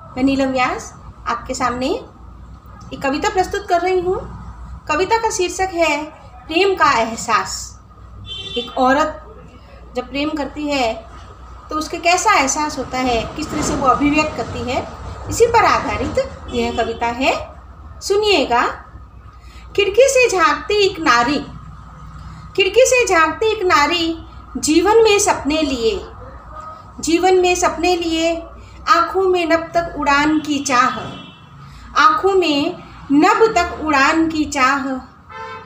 मैं नीलम व्यास आपके सामने एक कविता प्रस्तुत कर रही हूँ। कविता का शीर्षक है प्रेम का एहसास। एक औरत जब प्रेम करती है तो उसके कैसा एहसास होता है, किस तरह से वो अभिव्यक्त करती है, इसी पर आधारित यह कविता है। सुनिएगा। खिड़की से झांकती एक नारी, खिड़की से झांकती एक नारी, जीवन में सपने लिए, जीवन में सपने लिए, आँखों में नभ तक उड़ान की चाह, आँखों में नभ तक उड़ान की चाह,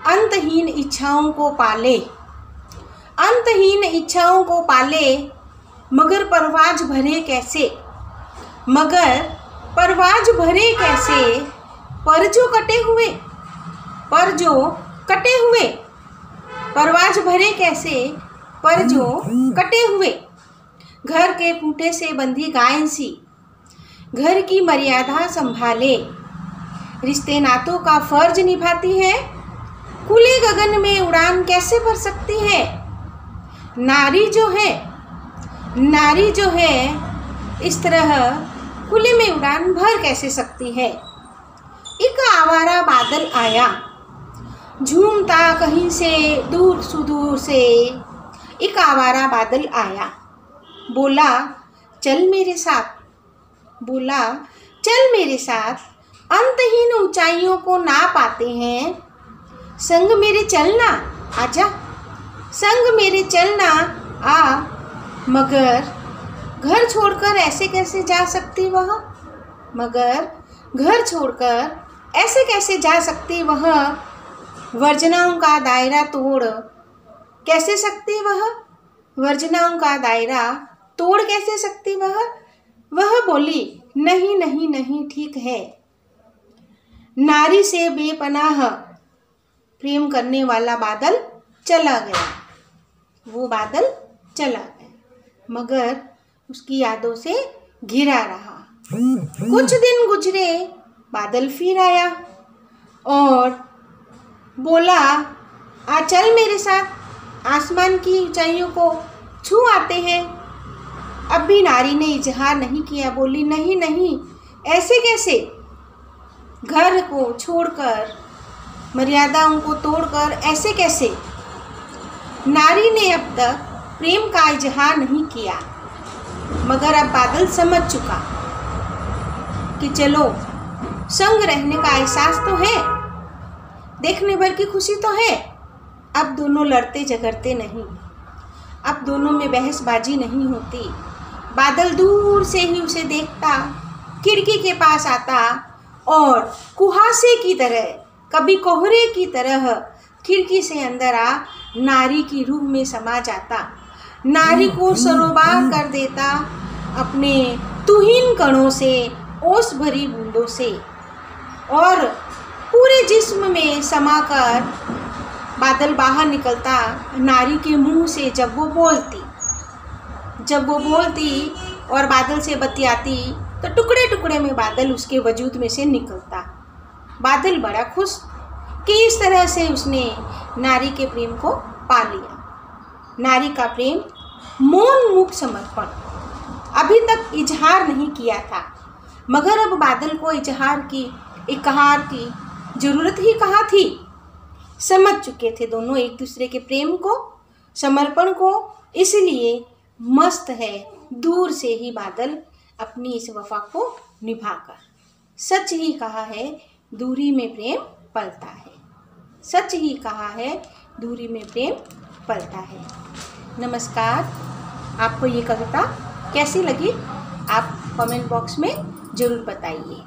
अंतहीन इच्छाओं को पाले, अंतहीन इच्छाओं को पाले, मगर परवाज भरे कैसे, मगर परवाज भरे कैसे, पर जो कटे हुए, पर जो कटे हुए, परवाज भरे कैसे, पर जो कटे हुए, घर के खूंटे से बंधी गाय सी, घर की मर्यादा संभाले, रिश्ते नातों का फर्ज निभाती है, खुले गगन में उड़ान कैसे भर सकती है। नारी जो है, नारी जो है, इस तरह खुले में उड़ान भर कैसे सकती है। एक आवारा बादल आया, झूमता कहीं से दूर सुदूर से, एक आवारा बादल आया, बोला चल मेरे साथ, बोला चल मेरे साथ, अंतहीन ऊंचाइयों को ना पाते हैं, संग मेरे चलना आजा, संग मेरे चलना आ, मगर घर छोड़कर ऐसे कैसे जा सकती वह, मगर घर छोड़कर ऐसे कैसे जा सकती वह, वर्जनाओं का दायरा तोड़ कैसे सकती वह, वर्जनाओं का दायरा तोड़ कैसे सकती वह बोली नहीं नहीं नहीं ठीक है। नारी से बेपनाह प्रेम करने वाला बादल चला गया, वो बादल चला गया, मगर उसकी यादों से घिरा रहा। कुछ दिन गुजरे, बादल फिर आया और बोला आ चल मेरे साथ, आसमान की ऊंचाइयों को छू आते हैं। अब भी नारी ने इजहार नहीं किया, बोली नहीं नहीं ऐसे कैसे, घर को छोड़कर, मर्यादाओं को तोड़कर ऐसे कैसे। नारी ने अब तक प्रेम का इजहार नहीं किया, मगर अब बादल समझ चुका कि चलो संग रहने का एहसास तो है, देखने भर की खुशी तो है। अब दोनों लड़ते झगड़ते नहीं, अब दोनों में बहसबाजी नहीं होती। बादल दूर से ही उसे देखता, खिड़की के पास आता और कुहासे की तरह, कभी कोहरे की तरह खिड़की से अंदर आ नारी की रूह में समा जाता, नारी को सरोबार कर देता अपने तुहीन कणों से, ओस भरी बूंदों से, और पूरे जिस्म में समाकर बादल बाहर निकलता नारी के मुंह से। जब वो बोलती, जब वो बोलती और बादल से बतियाती तो टुकड़े टुकड़े में बादल उसके वजूद में से निकलता। बादल बड़ा खुश कि इस तरह से उसने नारी के प्रेम को पा लिया। नारी का प्रेम मौन मुख समर्पण, अभी तक इजहार नहीं किया था, मगर अब बादल को इकरार की जरूरत ही कहाँ थी। समझ चुके थे दोनों एक दूसरे के प्रेम को, समर्पण को, इसलिए मस्त है दूर से ही बादल अपनी इस वफा को निभाकर। सच ही कहा है दूरी में प्रेम पलता है, सच ही कहा है दूरी में प्रेम पलता है। नमस्कार। आपको ये कविता कैसी लगी आप कमेंट बॉक्स में ज़रूर बताइए।